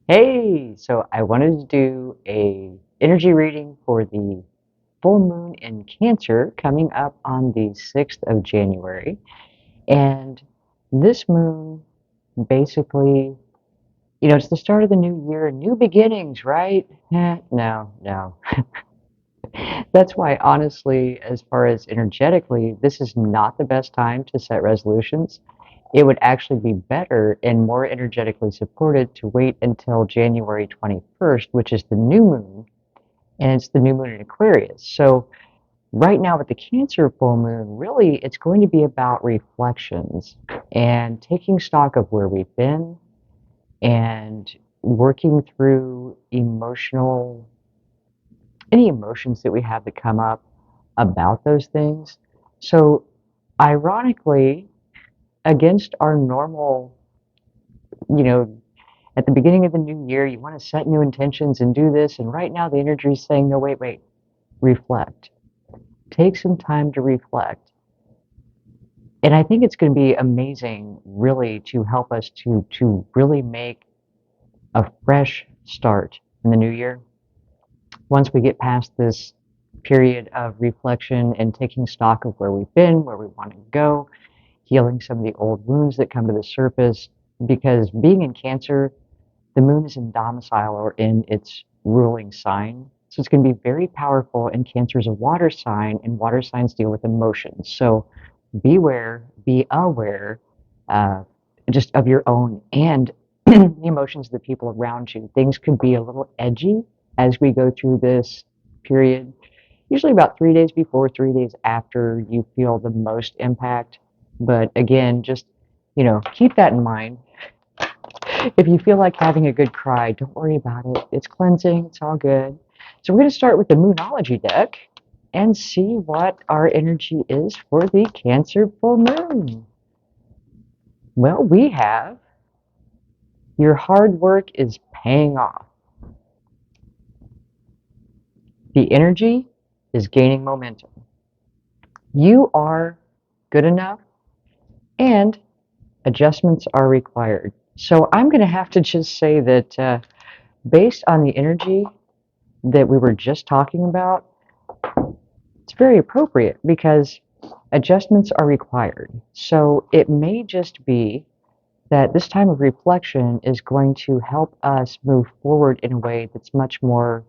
Hey, so I wanted to do a energy reading for the full moon in Cancer coming up on the 6th of January. And this moon basically, it's the start of the new year, new beginnings, right? No. That's why, honestly, as far as energetically, this is not the best time to set resolutions. It would actually be better and more energetically supported to wait until January 21st, which is the new moon, and it's the new moon in Aquarius. So, right now with the Cancer full moon, really it's going to be about reflections and taking stock of where we've been and working through any emotions that we have that come up about those things. So, ironically, against our normal, you know, at the beginning of the new year, you want to set new intentions and do this. And right now, the energy is saying, no, wait, reflect. Take some time to reflect. And I think it's going to be amazing, really, to help us to really make a fresh start in the new year. Once we get past this period of reflection and taking stock of where we've been, where we want to go, healing some of the old wounds that come to the surface, because being in Cancer, the moon is in domicile or in its ruling sign. So it's going to be very powerful, and Cancer is a water sign, and water signs deal with emotions. So be aware uh, just of your own and the emotions of the people around you. Things could be a little edgy as we go through this period, usually about 3 days before, 3 days after you feel the most impact. But again, just, keep that in mind. If you feel like having a good cry, don't worry about it. It's cleansing, it's all good. So we're going to start with the Moonology deck and see what our energy is for the Cancer full moon. Well, we have your hard work is paying off. The energy is gaining momentum. You are good enough and adjustments are required. So I'm going to have to just say that based on the energy that we were just talking about, it's very appropriate because adjustments are required. So it may just be that this time of reflection is going to help us move forward in a way that's much more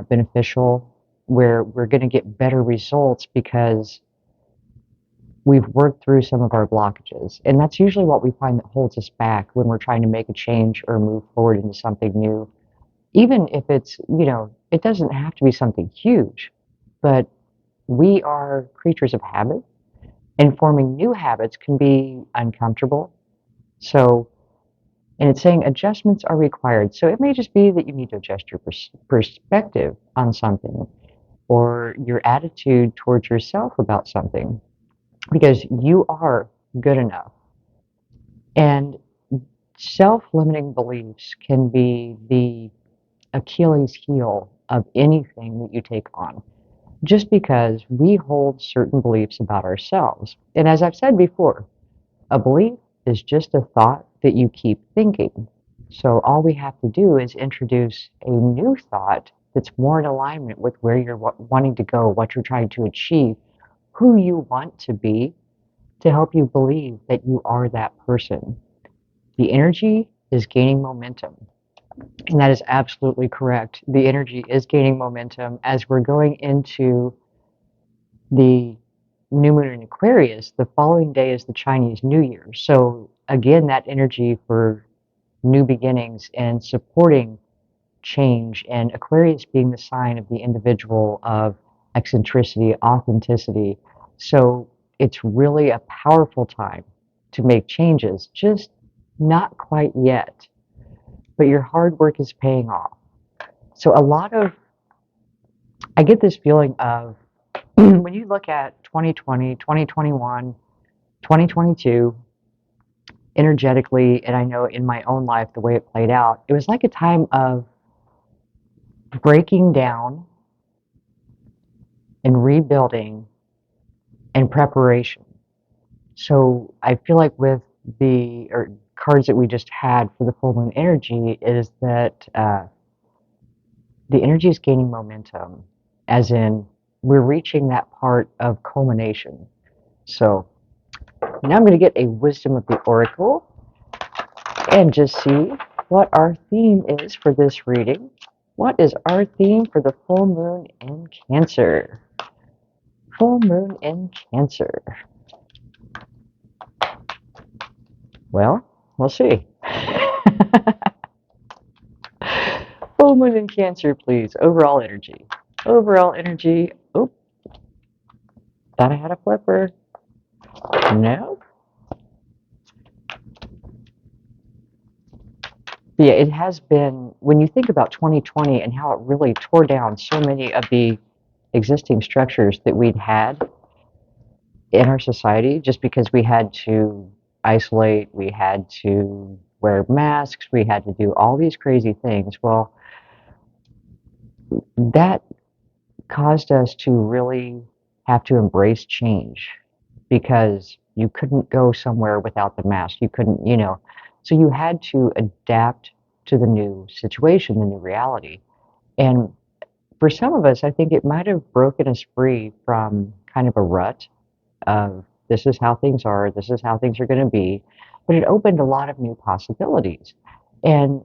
beneficial, where we're going to get better results because we've worked through some of our blockages. And that's usually what we find that holds us back when we're trying to make a change or move forward into something new. Even if it's, it doesn't have to be something huge, but we are creatures of habit, and forming new habits can be uncomfortable. So, and it's saying adjustments are required. So it may just be that you need to adjust your perspective on something or your attitude towards yourself about something because you are good enough. And self-limiting beliefs can be the Achilles heel of anything that you take on, just because we hold certain beliefs about ourselves. And as I've said before, a belief is just a thought that you keep thinking. So all we have to do is introduce a new thought that's more in alignment with where you're wanting to go, what you're trying to achieve, who you want to be, to help you believe that you are that person. The energy is gaining momentum. And that is absolutely correct. The energy is gaining momentum as we're going into the new moon in Aquarius. The following day is the Chinese New Year. So, again, that energy for new beginnings and supporting change, and Aquarius being the sign of the individual of eccentricity, authenticity. So, it's really a powerful time to make changes, just not quite yet. But your hard work is paying off. So, I get this feeling of when you look at 2020, 2021, 2022, energetically, and I know in my own life the way it played out, it was like a time of breaking down and rebuilding and preparation. So I feel like with the or cards that we just had for the full moon energy is that the energy is gaining momentum, as in we're reaching that part of culmination. So now I'm going to get a wisdom of the oracle and just see what our theme is for this reading. What is our theme for the full moon in Cancer? Full moon in Cancer. Well, we'll see. Full moon in Cancer, please. Overall energy. Overall energy. Oh, thought I had a flipper. No. Yeah, it has been, when you think about 2020 and how it really tore down so many of the existing structures that we'd had in our society, just because we had to isolate, we had to wear masks, we had to do all these crazy things. Well, that caused us to really have to embrace change because you couldn't go somewhere without the mask. You couldn't, so you had to adapt to the new situation, the new reality. And for some of us, I think it might have broken us free from kind of a rut of this is how things are, this is how things are going to be, but it opened a lot of new possibilities. And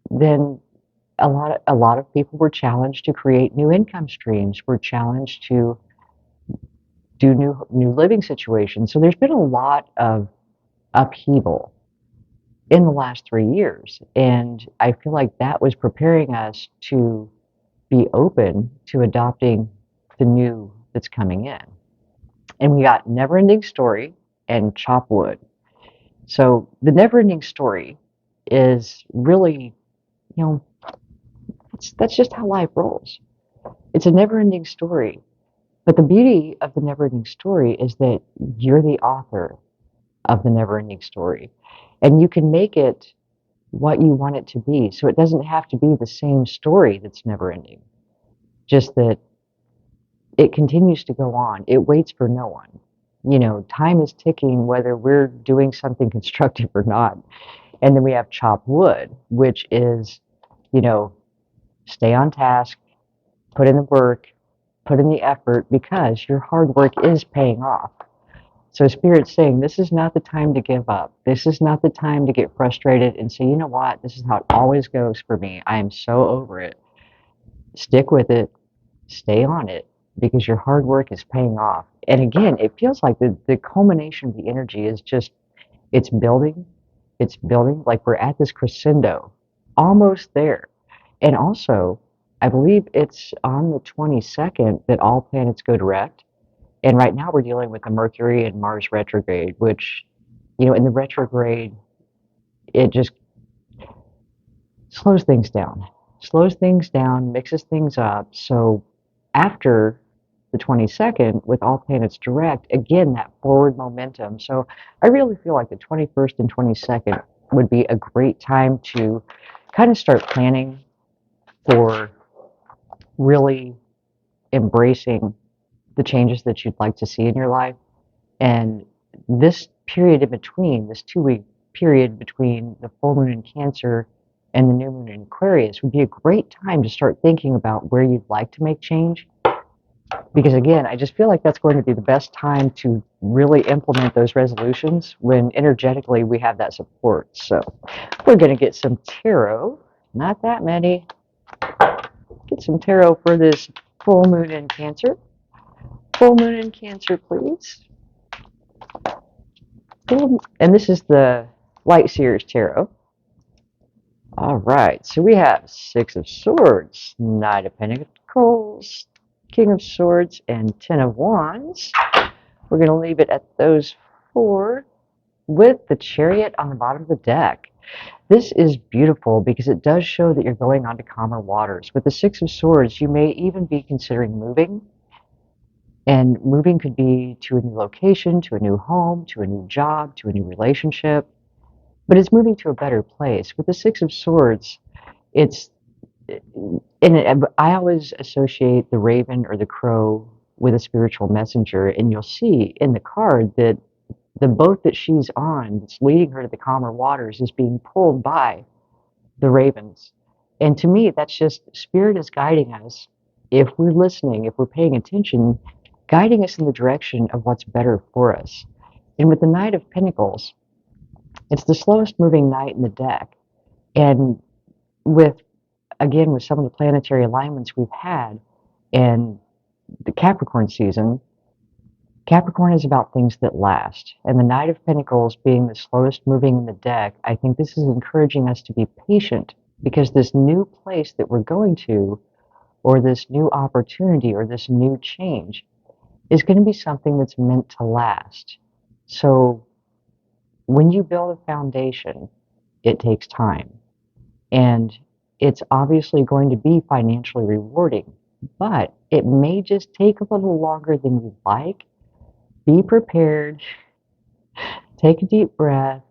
then a lot of people were challenged to create new income streams, were challenged to do new living situations. So there's been a lot of upheaval in the last 3 years, and I feel like that was preparing us to be open to adopting the new that's coming in. And we got Never Ending Story and Chop Wood. So the Never Ending Story is really, that's just how life rolls. It's a never ending story. But the beauty of the never ending story is that you're the author of the never ending story. And you can make it what you want it to be. So it doesn't have to be the same story that's never ending. Just that it continues to go on. It waits for no one. Time is ticking whether we're doing something constructive or not. And then we have Chop Wood, which is, stay on task, put in the work, put in the effort, because your hard work is paying off. So Spirit's saying this is not the time to give up. This is not the time to get frustrated and say, you know what, this is how it always goes for me. I am so over it. Stick with it. Stay on it, because your hard work is paying off. And again, it feels like the culmination of the energy is just, it's building. It's building, like we're at this crescendo, almost there. And also, I believe it's on the 22nd that all planets go direct. And right now we're dealing with the Mercury and Mars retrograde, which, in the retrograde, it just slows things down, mixes things up. So after the 22nd, with all planets direct, again, that forward momentum. So I really feel like the 21st and 22nd would be a great time to kind of start planning for really embracing the changes that you'd like to see in your life. And this period in between, this 2-week period between the full moon in Cancer and the new moon in Aquarius, would be a great time to start thinking about where you'd like to make change. Because again, I just feel like that's going to be the best time to really implement those resolutions when energetically we have that support. So we're going to get some tarot, not that many. Get some tarot for this full moon in Cancer. Full moon in Cancer, please. And this is the Light Seers Tarot. All right, so we have Six of Swords, Knight of Pentacles, King of Swords, and Ten of Wands. We're going to leave it at those four with the Chariot on the bottom of the deck. This is beautiful because it does show that you're going on to calmer waters. With the Six of Swords, you may even be considering moving. And moving could be to a new location, to a new home, to a new job, to a new relationship. But it's moving to a better place. With the Six of Swords, I always associate the raven or the crow with a spiritual messenger. And you'll see in the card that the boat that she's on that's leading her to the calmer waters is being pulled by the ravens. And to me, that's just spirit is guiding us. If we're listening, if we're paying attention, guiding us in the direction of what's better for us. And with the Knight of Pentacles, it's the slowest moving knight in the deck. And with, again, with some of the planetary alignments we've had in the Capricorn season, Capricorn is about things that last. And the Knight of Pentacles being the slowest moving in the deck, I think this is encouraging us to be patient because this new place that we're going to, or this new opportunity, or this new change is going to be something that's meant to last. So when you build a foundation, it takes time. And it's obviously going to be financially rewarding, but it may just take a little longer than you'd like. Be prepared, take a deep breath,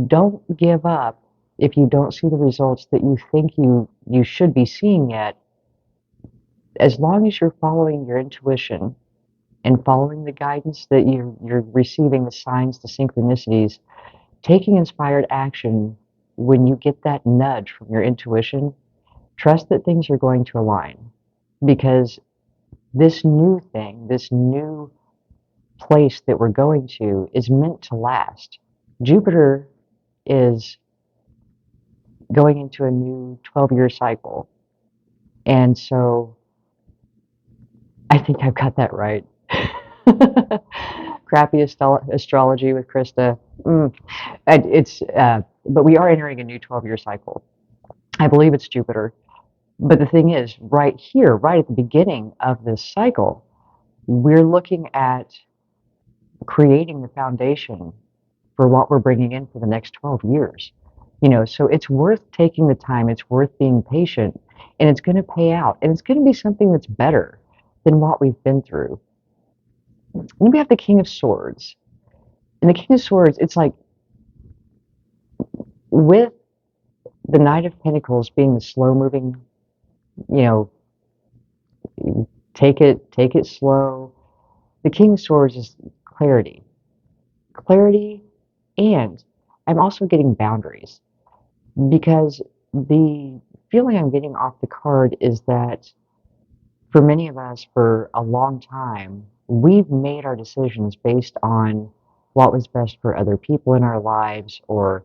don't give up if you don't see the results that you think you should be seeing yet. As long as you're following your intuition and following the guidance that you're receiving, the signs, the synchronicities, taking inspired action when you get that nudge from your intuition, trust that things are going to align. Because this new thing, this new place that we're going to is meant to last. Jupiter is going into a new 12-year cycle. And so I think I've got that right. Crappy astrology with Krista. But we are entering a new 12-year cycle. I believe it's Jupiter. But the thing is, right here, right at the beginning of this cycle, we're looking at creating the foundation for what we're bringing in for the next 12 years. So it's worth taking the time, it's worth being patient, and it's going to pay out, and it's going to be something that's better than what we've been through. Then we have the King of Swords. And the King of Swords, it's like with the Knight of Pentacles being the slow moving, you know, take it slow. The King of Swords is clarity. Clarity, and I'm also getting boundaries. Because the feeling I'm getting off the card is that for many of us, for a long time, we've made our decisions based on what was best for other people in our lives or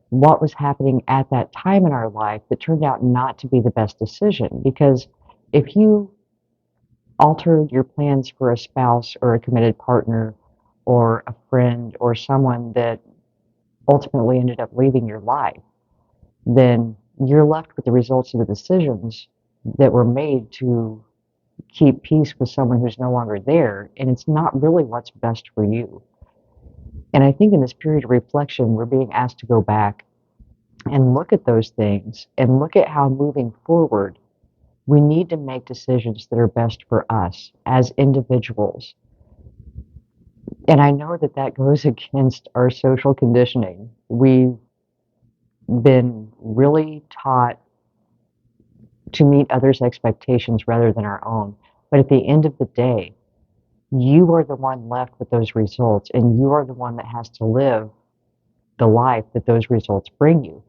what was happening at that time in our life that turned out not to be the best decision. Because if you altered your plans for a spouse or a committed partner or a friend or someone that ultimately ended up leaving your life, then you're left with the results of the decisions that were made to keep peace with someone who's no longer there, and it's not really what's best for you. And I think in this period of reflection, we're being asked to go back and look at those things and look at how moving forward, we need to make decisions that are best for us as individuals. And I know that that goes against our social conditioning. We've been really taught to meet others' expectations rather than our own. But at the end of the day, you are the one left with those results, and you are the one that has to live the life that those results bring you.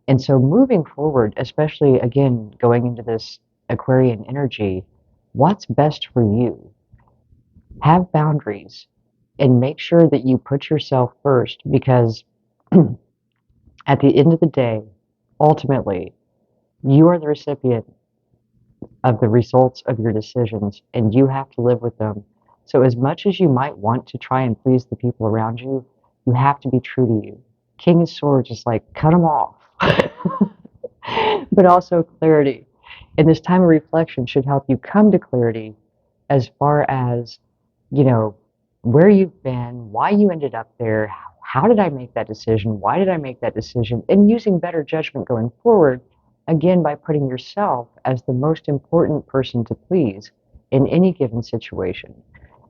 And so moving forward, especially again, going into this Aquarian energy, what's best for you? Have boundaries and make sure that you put yourself first, because at the end of the day, ultimately, you are the recipient of the results of your decisions, and you have to live with them. So as much as you might want to try and please the people around you, you have to be true to you. King of Swords is like, cut them off. But also clarity. And this time of reflection should help you come to clarity as far as, where you've been, why you ended up there, how did I make that decision, why did I make that decision, and using better judgment going forward, again, by putting yourself as the most important person to please in any given situation,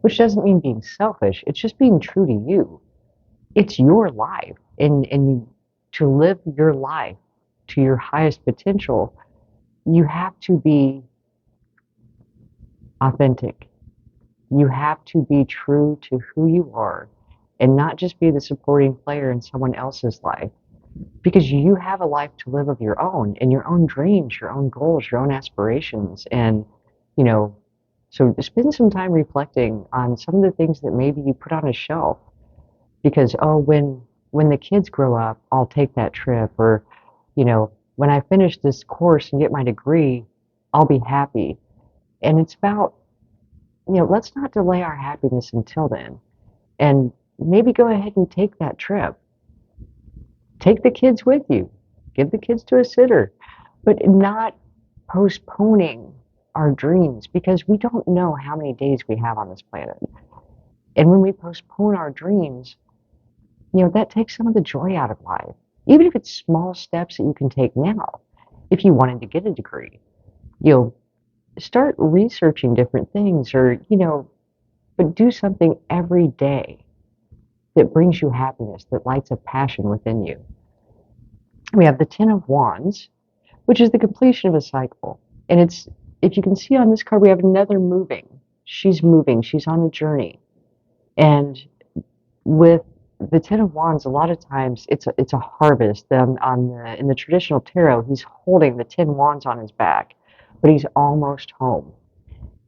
which doesn't mean being selfish, it's just being true to you. It's your life, and to live your life to your highest potential, you have to be authentic. You have to be true to who you are and not just be the supporting player in someone else's life. Because you have a life to live of your own, and your own dreams, your own goals, your own aspirations. And, you know, so spend some time reflecting on some of the things that maybe you put on a shelf because, oh, when the kids grow up, I'll take that trip. Or, when I finish this course and get my degree, I'll be happy. And it's about, let's not delay our happiness until then. And maybe go ahead and take that trip. Take the kids with you. Give the kids to a sitter, but not postponing our dreams because we don't know how many days we have on this planet. And when we postpone our dreams, that takes some of the joy out of life. Even if it's small steps that you can take now. If you wanted to get a degree, start researching different things or, but do something every day that brings you happiness, that lights a passion within you. We have the Ten of Wands, which is the completion of a cycle. And it's, if you can see on this card, we have another moving. She's moving, she's on a journey. And with the Ten of Wands, a lot of times it's a harvest. In the traditional tarot, he's holding the 10 wands on his back, but he's almost home.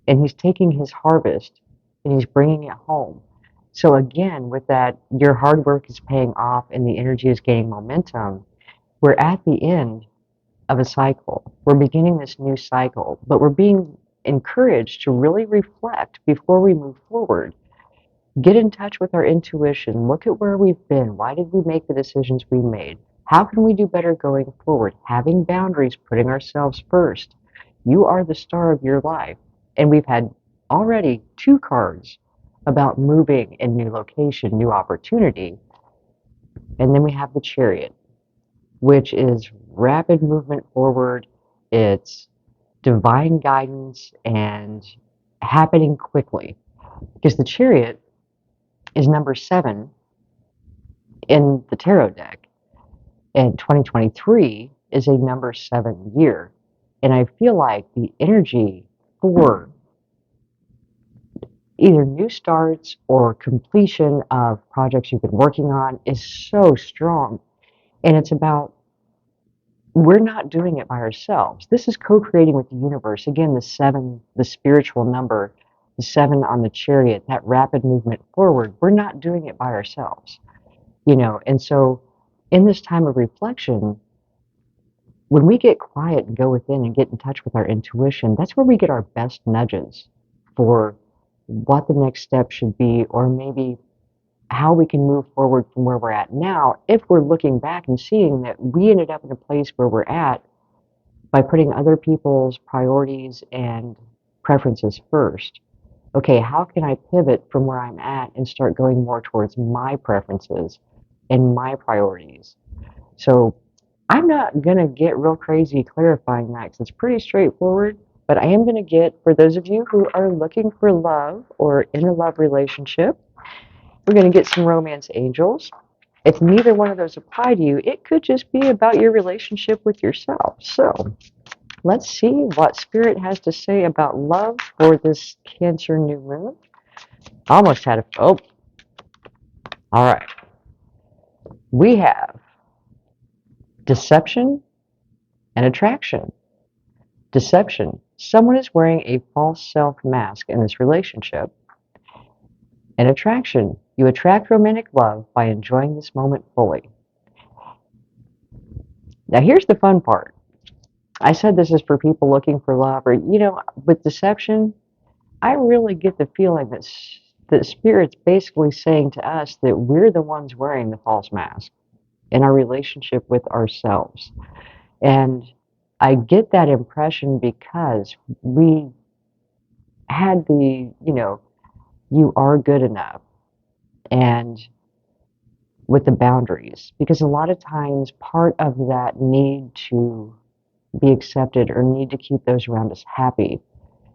And he's taking his harvest and he's bringing it home. So again, with that, your hard work is paying off and the energy is gaining momentum. We're at the end of a cycle. We're beginning this new cycle, but we're being encouraged to really reflect before we move forward. Get in touch with our intuition. Look at where we've been. Why did we make the decisions we made? How can we do better going forward? Having boundaries, putting ourselves first. You are the star of your life. And we've had already 2 cards about moving in new location, new opportunity. And then we have the Chariot, which is rapid movement forward. It's divine guidance and happening quickly. Because the Chariot is number 7 in the tarot deck. And 2023 is a number 7 year. And I feel like the energy for either new starts or completion of projects you've been working on is so strong. And it's about, we're not doing it by ourselves. This is co-creating with the universe. Again, the 7, the spiritual number, the 7 on the Chariot, that rapid movement forward. We're not doing it by ourselves, And so in this time of reflection, when we get quiet and go within and get in touch with our intuition, that's where we get our best nudges for what the next step should be, or maybe how we can move forward from where we're at now if we're looking back and seeing that we ended up in a place where we're at by putting other people's priorities and preferences first. Okay, how can I pivot from where I'm at and start going more towards my preferences and my priorities? So I'm not going to get real crazy clarifying that because it's pretty straightforward, but I am going to get, for those of you who are looking for love or in a love relationship, we're going to get some romance angels. If neither one of those apply to you, it could just be about your relationship with yourself. So let's see what Spirit has to say about love for this Cancer new moon. Almost had a, oh, all right. We have deception and attraction. Deception. Someone is wearing a false self mask in this relationship. And attraction. You attract romantic love by enjoying this moment fully. Now here's the fun part. I said this is for people looking for love, or, with deception, I really get the feeling that Spirit's basically saying to us that we're the ones wearing the false mask in our relationship with ourselves. And I get that impression because we had the, you are good enough, and with the boundaries. Because a lot of times part of that need to be accepted or need to keep those around us happy,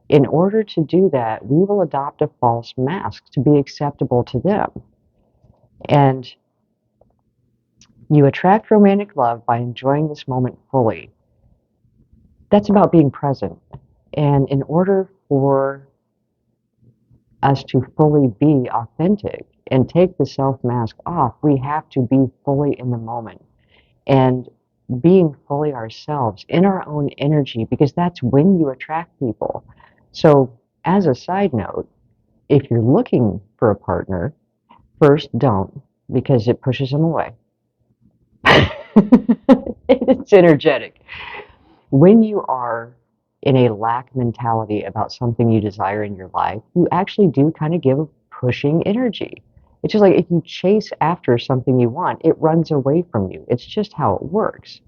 in order to do that, we will adopt a false mask to be acceptable to them. And you attract romantic love by enjoying this moment fully. That's about being present. And in order for us to fully be authentic and take the self mask off. We have to be fully in the moment and being fully ourselves in our own energy, because that's when you attract people. So, as a side note, if you're looking for a partner, first don't, because it pushes them away. It's energetic. When you are in a lack mentality about something you desire in your life, you actually do kind of give a pushing energy. It's just like if you chase after something you want, it runs away from you. It's just how it works.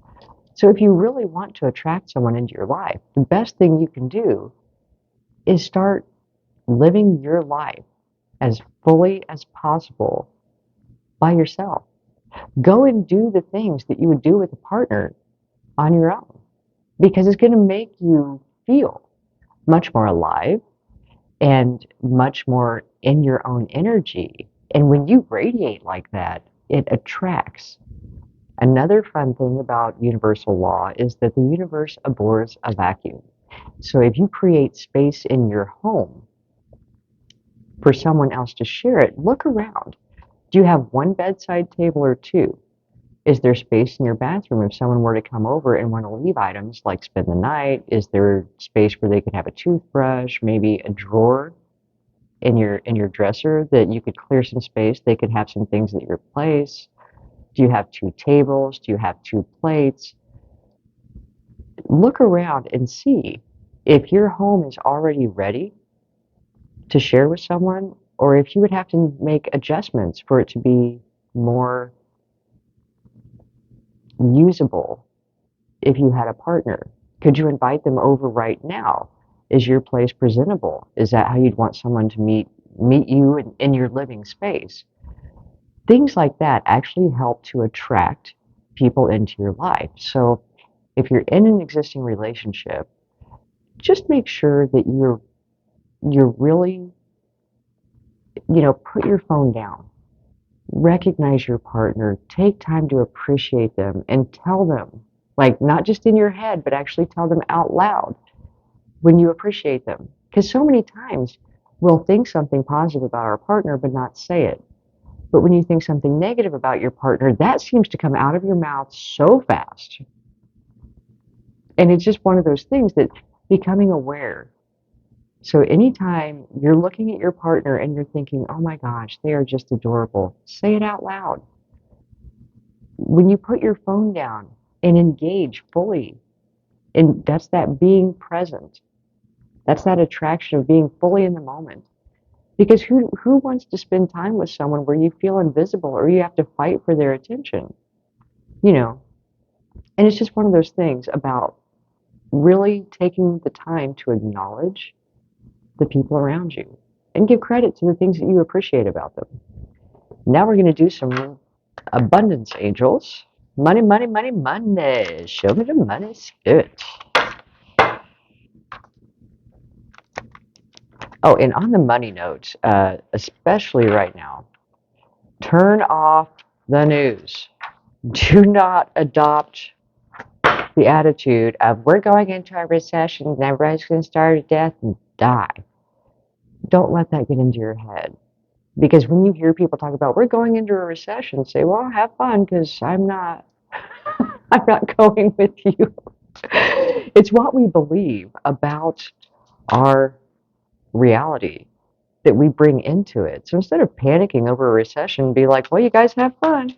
So if you really want to attract someone into your life, the best thing you can do is start living your life as fully as possible by yourself. Go and do the things that you would do with a partner on your own, because it's going to make you feel much more alive and much more in your own energy. And when you radiate like that, it attracts. Another fun thing about universal law is that the universe abhors a vacuum. So if you create space in your home for someone else to share it, look around. Do you have one bedside table or two? Is there space in your bathroom if someone were to come over and want to leave items like spend the night? Is there space where they could have a toothbrush, maybe a drawer in your dresser that you could clear some space? They could have some things at your place. Do you have two tables? Do you have two plates? Look around and see if your home is already ready to share with someone, or if you would have to make adjustments for it to be more usable if you had a partner. Could you invite them over right now? Is your place presentable? Is that how you'd want someone to meet you in your living space? Things like that actually help to attract people into your life. So if you're in an existing relationship, just make sure that you're really, put your phone down. Recognize your partner, take time to appreciate them, and tell them, like, not just in your head, but actually tell them out loud when you appreciate them. Because so many times we'll think something positive about our partner but not say it. But when you think something negative about your partner, that seems to come out of your mouth so fast. And it's just one of those things that becoming aware. So anytime you're looking at your partner and you're thinking, oh my gosh, they are just adorable, say it out loud. When you put your phone down and engage fully, and that's that being present, that's that attraction of being fully in the moment. Because who wants to spend time with someone where you feel invisible or you have to fight for their attention? You know, and it's just one of those things about really taking the time to acknowledge the people around you and give credit to the things that you appreciate about them. Now we're going to do some abundance angels. Money, money, money, money. Show me the money spirit. Oh, and on the money note, especially right now, turn off the news. Do not adopt the attitude of we're going into a recession and everybody's going to starve to death and die. Don't let that get into your head. Because when you hear people talk about we're going into a recession, say, well, have fun, because I'm not I'm not going with you. It's what we believe about our reality that we bring into it. So instead of panicking over a recession, be like, well, you guys have fun.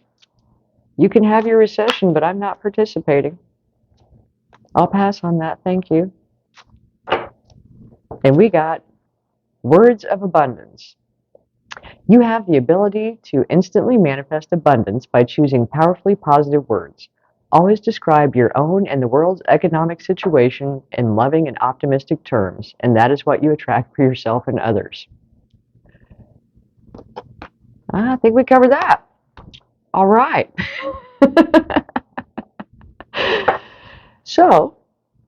You can have your recession, but I'm not participating. I'll pass on that, thank you. And we got words of abundance. You have the ability to instantly manifest abundance by choosing powerfully positive words. Always describe your own and the world's economic situation in loving and optimistic terms, and that is what you attract for yourself and others. I think we covered that. All right. So,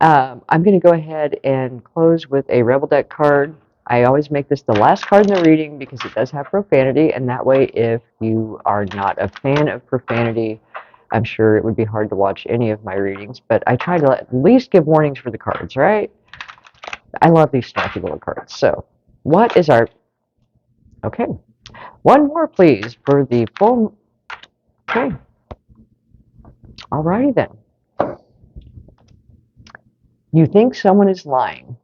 I'm going to go ahead and close with a Rebel Deck card. I always make this the last card in the reading because it does have profanity, and that way if you are not a fan of profanity, I'm sure it would be hard to watch any of my readings, but I try to at least give warnings for the cards, right? I love these snarky little cards. So, what is our... Okay. One more, please, for the full. Okay, alrighty then. You think someone is lying.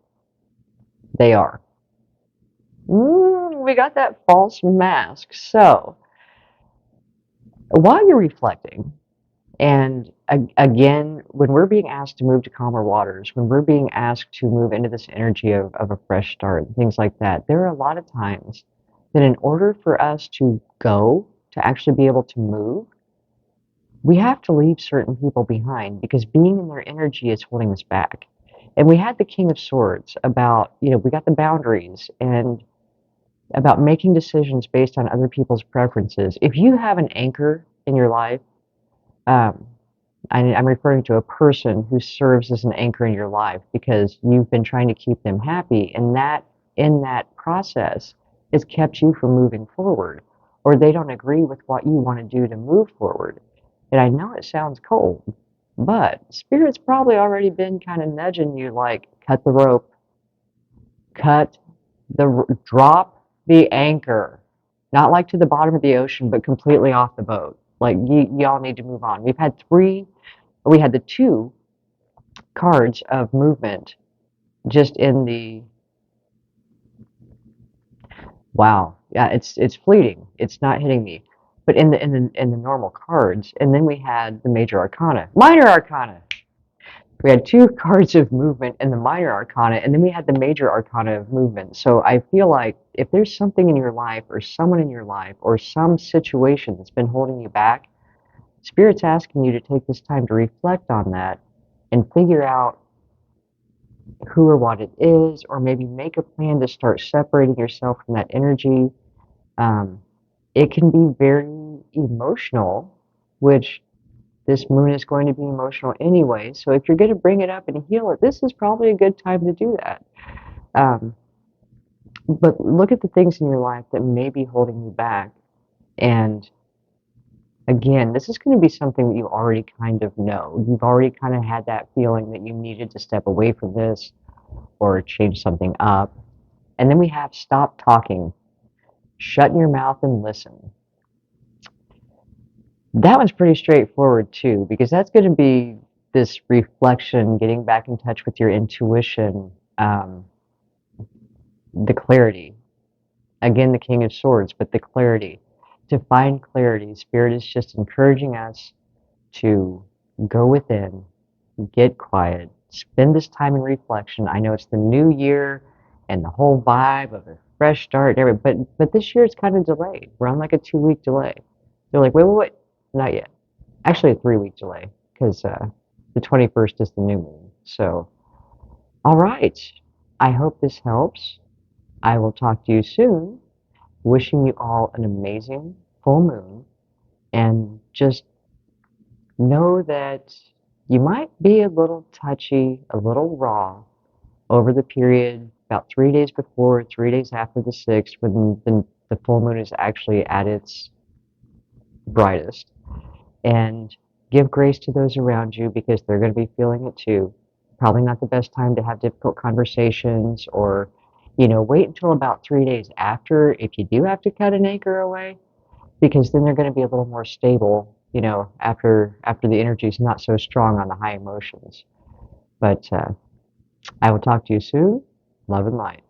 They are. We got that false mask. So, while you're reflecting, and again, when we're being asked to move to calmer waters, when we're being asked to move into this energy of a fresh start, things like that, there are a lot of times that in order for us to go, to actually be able to move, we have to leave certain people behind because being in their energy is holding us back. And we had the King of Swords about, we got the boundaries and about making decisions based on other people's preferences. If you have an anchor in your life, um, I'm referring to a person who serves as an anchor in your life because you've been trying to keep them happy, and that in that process has kept you from moving forward, or they don't agree with what you want to do to move forward. And I know it sounds cold, but Spirit's probably already been kind of nudging you like, cut the rope, cut drop the anchor. Not like to the bottom of the ocean, but completely off the boat. Like, y'all need to move on. We had the two cards of movement just in the, wow, yeah, it's fleeting. It's not hitting me. But in the normal cards, and then we had the major arcana, minor arcana. We had two cards of movement in the minor arcana, and then we had the major arcana of movement. So I feel like if there's something in your life, or someone in your life, or some situation that's been holding you back, Spirit's asking you to take this time to reflect on that and figure out who or what it is, or maybe make a plan to start separating yourself from that energy. Um, it can be very emotional, which this moon is going to be emotional anyway. So if you're going to bring it up and heal it, this is probably a good time to do that. Um, but look at the things in your life that may be holding you back. And again, this is going to be something that you already kind of know. You've already kind of had that feeling that you needed to step away from this or change something up. And then we have stop talking, shut your mouth and listen. That one's pretty straightforward too, because that's going to be this reflection, getting back in touch with your intuition, the clarity. Again, the King of Swords, but the clarity. To find clarity, Spirit is just encouraging us to go within, get quiet, spend this time in reflection. I know it's the new year and the whole vibe of a fresh start, but this year it's kind of delayed. We're on like a 2-week delay. They're like, wait, not yet. Actually, a 3-week delay because the 21st is the new moon. So, all right. I hope this helps. I will talk to you soon. Wishing you all an amazing full moon, and just know that you might be a little touchy, a little raw over the period about 3 days before, 3 days after the 6th, when the full moon is actually at its brightest. And give grace to those around you because they're going to be feeling it too. Probably not the best time to have difficult conversations, or, wait until about 3 days after if you do have to cut an anchor away, because then they're going to be a little more stable, after the energy is not so strong on the high emotions. But I will talk to you soon. Love and light.